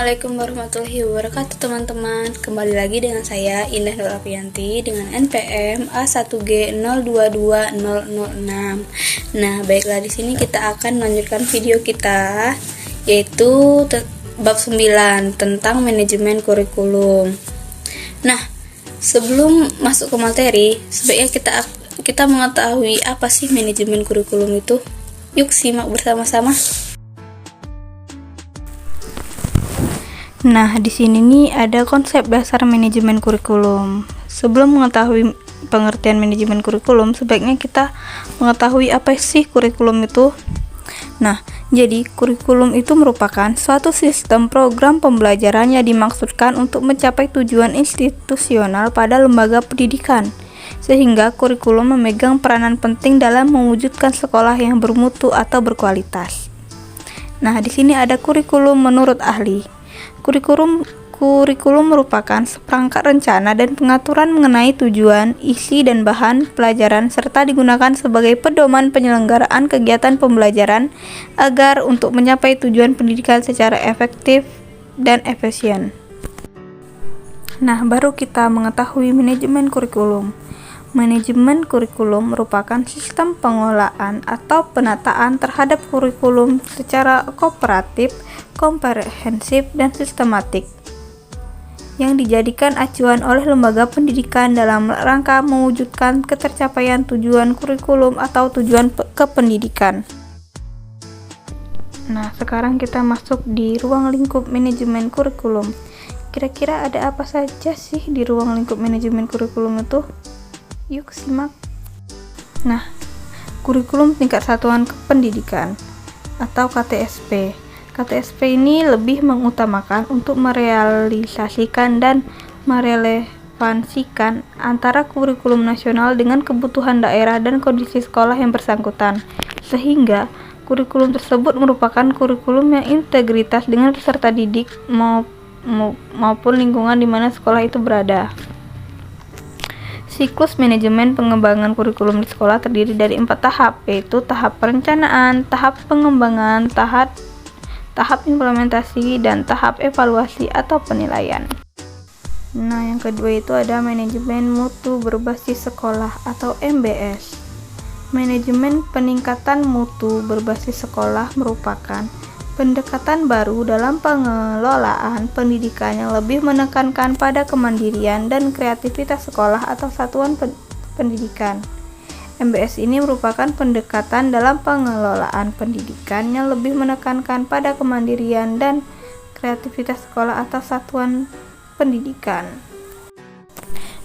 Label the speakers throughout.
Speaker 1: Assalamualaikum warahmatullahi wabarakatuh teman-teman. Kembali lagi dengan saya Indah Nur Afianti dengan NPM A1G022006. Nah, baiklah, di sini kita akan melanjutkan video kita, yaitu bab 9 tentang manajemen kurikulum. Nah, sebelum masuk ke materi, sebaiknya kita mengetahui apa sih manajemen kurikulum itu. Yuk simak bersama-sama. Nah, di sini nih ada konsep dasar manajemen kurikulum. Sebelum mengetahui pengertian manajemen kurikulum, sebaiknya kita mengetahui apa sih kurikulum itu. Nah, jadi kurikulum itu merupakan suatu sistem program pembelajaran yang dimaksudkan untuk mencapai tujuan institusional pada lembaga pendidikan, sehingga kurikulum memegang peranan penting dalam mewujudkan sekolah yang bermutu atau berkualitas. Nah, di sini ada kurikulum menurut ahli. Kurikulum merupakan seperangkat rencana dan pengaturan mengenai tujuan, isi, dan bahan pelajaran serta digunakan sebagai pedoman penyelenggaraan kegiatan pembelajaran agar untuk mencapai tujuan pendidikan secara efektif dan efisien. Nah, baru kita mengetahui manajemen kurikulum. Manajemen kurikulum merupakan sistem pengelolaan atau penataan terhadap kurikulum secara kooperatif, komprehensif, dan sistematik yang dijadikan acuan oleh lembaga pendidikan dalam rangka mewujudkan ketercapaian tujuan kurikulum atau tujuan kependidikan. Nah, sekarang kita masuk di ruang lingkup manajemen kurikulum. Kira-kira ada apa saja sih di ruang lingkup manajemen kurikulum itu? Yuk simak. Nah, kurikulum tingkat satuan kependidikan atau KTSP. KTSP ini lebih mengutamakan untuk merealisasikan dan merelevansikan antara kurikulum nasional dengan kebutuhan daerah dan kondisi sekolah yang bersangkutan, sehingga kurikulum tersebut merupakan kurikulum yang integritas dengan peserta didik maupun lingkungan di mana sekolah itu berada. Siklus manajemen pengembangan kurikulum di sekolah terdiri dari 4 tahap, yaitu tahap perencanaan, tahap pengembangan, tahap implementasi, dan tahap evaluasi atau penilaian. Nah, yang kedua itu ada manajemen mutu berbasis sekolah atau MBS. Manajemen peningkatan mutu berbasis sekolah merupakan pendekatan baru dalam pengelolaan pendidikan yang lebih menekankan pada kemandirian dan kreativitas sekolah atau satuan pendidikan. MBS ini merupakan pendekatan dalam pengelolaan pendidikan yang lebih menekankan pada kemandirian dan kreativitas sekolah atau satuan pendidikan.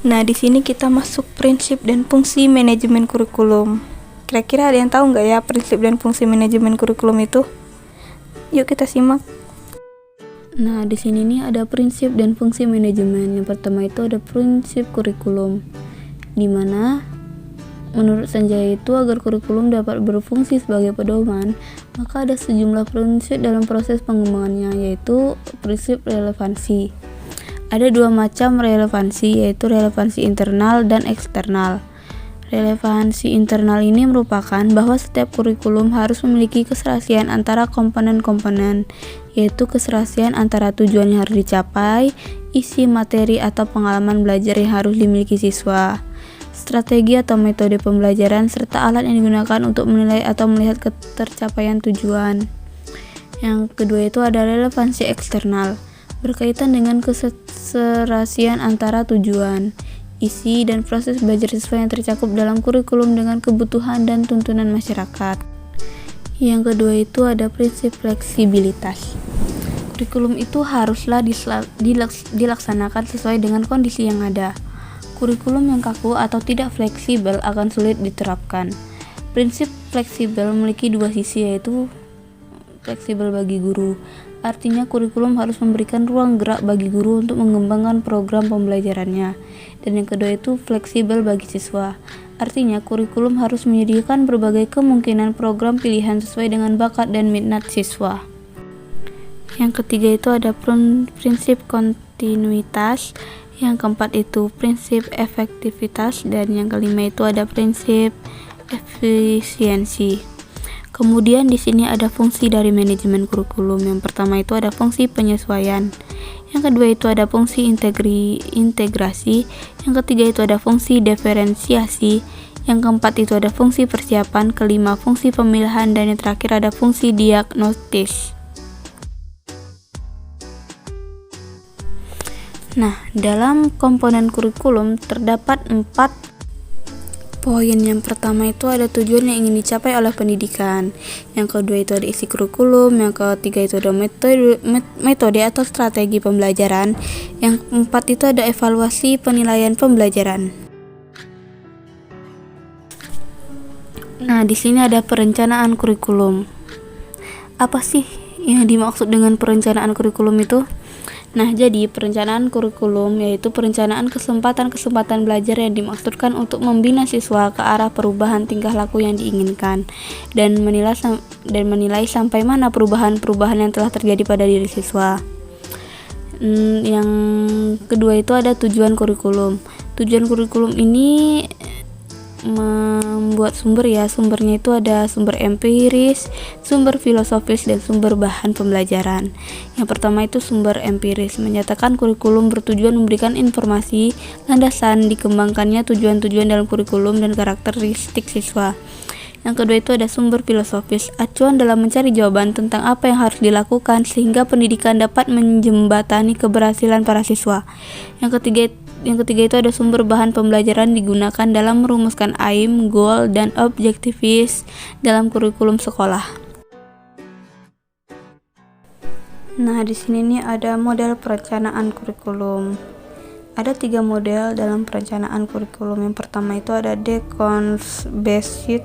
Speaker 1: Nah, di sini kita masuk prinsip dan fungsi manajemen kurikulum. Kira-kira ada yang tahu nggak ya prinsip dan fungsi manajemen kurikulum itu? Yuk kita simak. Nah, di sini nih ada prinsip dan fungsi manajemen. Yang pertama itu ada prinsip kurikulum, di mana menurut Sanjaya itu agar kurikulum dapat berfungsi sebagai pedoman, maka ada sejumlah prinsip dalam proses pengembangannya, yaitu prinsip relevansi. Ada 2 macam relevansi, yaitu relevansi internal dan eksternal. Relevansi internal ini merupakan bahwa setiap kurikulum harus memiliki keserasian antara komponen-komponen, yaitu keserasian antara tujuan yang harus dicapai, isi materi atau pengalaman belajar yang harus dimiliki siswa, strategi atau metode pembelajaran, serta alat yang digunakan untuk menilai atau melihat ketercapaian tujuan. Yang kedua itu ada relevansi eksternal, berkaitan dengan keserasian antara tujuan, isi, dan proses belajar siswa yang tercakup dalam kurikulum dengan kebutuhan dan tuntunan masyarakat. Yang kedua itu ada prinsip fleksibilitas. Kurikulum itu haruslah dilaksanakan sesuai dengan kondisi yang ada. Kurikulum yang kaku atau tidak fleksibel akan sulit diterapkan. Prinsip fleksibel memiliki 2 sisi, yaitu fleksibel bagi guru. Artinya kurikulum harus memberikan ruang gerak bagi guru untuk mengembangkan program pembelajarannya. Dan yang kedua itu fleksibel bagi siswa. Artinya kurikulum harus menyediakan berbagai kemungkinan program pilihan sesuai dengan bakat dan minat siswa. Yang ketiga itu ada prinsip kontinuitas. Yang keempat itu prinsip efektivitas. Dan yang kelima itu ada prinsip efisiensi. Kemudian di sini ada fungsi dari manajemen kurikulum. Yang pertama itu ada fungsi penyesuaian. Yang kedua itu ada fungsi integrasi. Yang ketiga itu ada fungsi diferensiasi. Yang keempat itu ada fungsi persiapan. Kelima fungsi pemilihan, dan yang terakhir ada fungsi diagnostis. Nah, dalam komponen kurikulum terdapat 4 poin. Yang pertama itu ada tujuan yang ingin dicapai oleh pendidikan. Yang kedua itu ada isi kurikulum. Yang ketiga itu ada metode atau strategi pembelajaran. Yang keempat itu ada evaluasi penilaian pembelajaran. Nah, di sini ada perencanaan kurikulum. Apa sih yang dimaksud dengan perencanaan kurikulum itu? Nah, jadi perencanaan kurikulum yaitu perencanaan kesempatan belajar yang dimaksudkan untuk membina siswa ke arah perubahan tingkah laku yang diinginkan, dan menilai sampai mana perubahan yang telah terjadi pada diri siswa. Yang kedua itu ada tujuan kurikulum. Tujuan kurikulum ini membuat sumbernya itu ada sumber empiris, sumber filosofis, dan sumber bahan pembelajaran. Yang pertama itu sumber empiris, menyatakan kurikulum bertujuan memberikan informasi landasan dikembangkannya tujuan-tujuan dalam kurikulum dan karakteristik siswa. Yang kedua itu ada sumber filosofis, acuan dalam mencari jawaban tentang apa yang harus dilakukan sehingga pendidikan dapat menjembatani keberhasilan para siswa. Yang ketiga itu ada sumber bahan pembelajaran digunakan dalam merumuskan aim, goal, dan objektifis dalam kurikulum sekolah. Nah, di sini nih ada model perencanaan kurikulum. Ada 3 model dalam perencanaan kurikulum. Yang pertama itu ada Deconstruction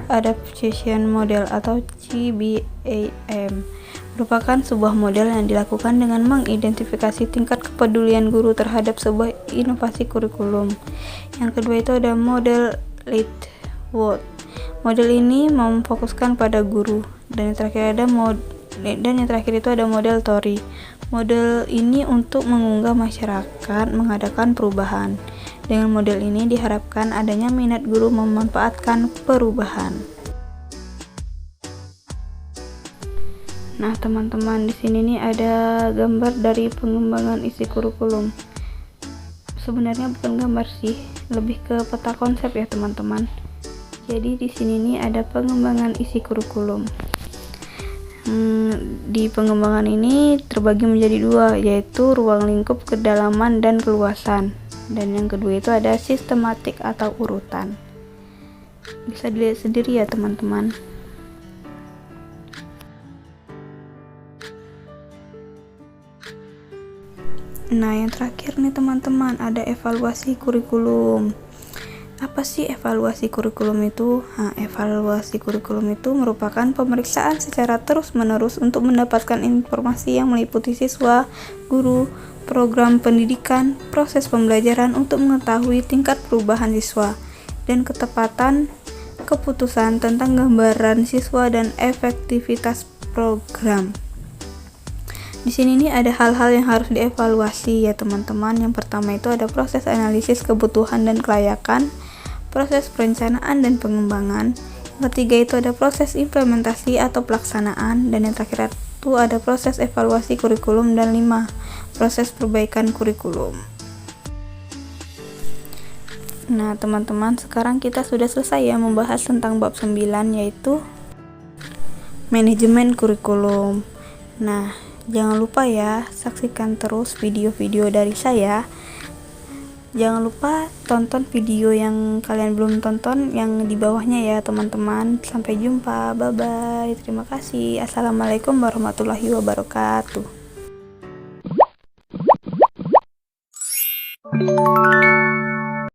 Speaker 1: Adaptation Model atau CBAM. Merupakan sebuah model yang dilakukan dengan mengidentifikasi tingkat kepedulian guru terhadap sebuah inovasi kurikulum. Yang kedua itu ada model Littlewood. Model ini memfokuskan pada guru. Dan yang terakhir itu ada model Tory. Model ini untuk mengunggah masyarakat mengadakan perubahan. Dengan model ini diharapkan adanya minat guru memanfaatkan perubahan. Nah, teman-teman, di sini nih ada gambar dari pengembangan isi kurikulum. Sebenarnya bukan gambar sih, lebih ke peta konsep ya, teman-teman. Jadi di sini nih ada pengembangan isi kurikulum. Di pengembangan ini terbagi menjadi 2, yaitu ruang lingkup, kedalaman, dan keluasan. Dan yang kedua itu ada sistematik atau urutan. Bisa dilihat sendiri ya, teman-teman. Nah, yang terakhir nih, teman-teman, ada evaluasi kurikulum. Apa sih evaluasi kurikulum itu? Nah, evaluasi kurikulum itu merupakan pemeriksaan secara terus-menerus untuk mendapatkan informasi yang meliputi siswa, guru, program pendidikan, proses pembelajaran untuk mengetahui tingkat perubahan siswa, dan ketepatan keputusan tentang gambaran siswa dan efektivitas program. Di sini nih ada hal-hal yang harus dievaluasi ya, teman-teman. Yang pertama itu ada proses analisis kebutuhan dan kelayakan, proses perencanaan dan pengembangan. Yang ketiga itu ada proses implementasi atau pelaksanaan, dan yang terakhir itu ada proses evaluasi kurikulum, dan 5 proses perbaikan kurikulum. Nah, teman-teman, sekarang kita sudah selesai ya membahas tentang bab 9, yaitu manajemen kurikulum. Nah, jangan lupa ya, saksikan terus video-video dari saya. Jangan lupa tonton video yang kalian belum tonton yang di bawahnya ya, teman-teman. Sampai jumpa, bye bye, terima kasih. Assalamualaikum warahmatullahi wabarakatuh.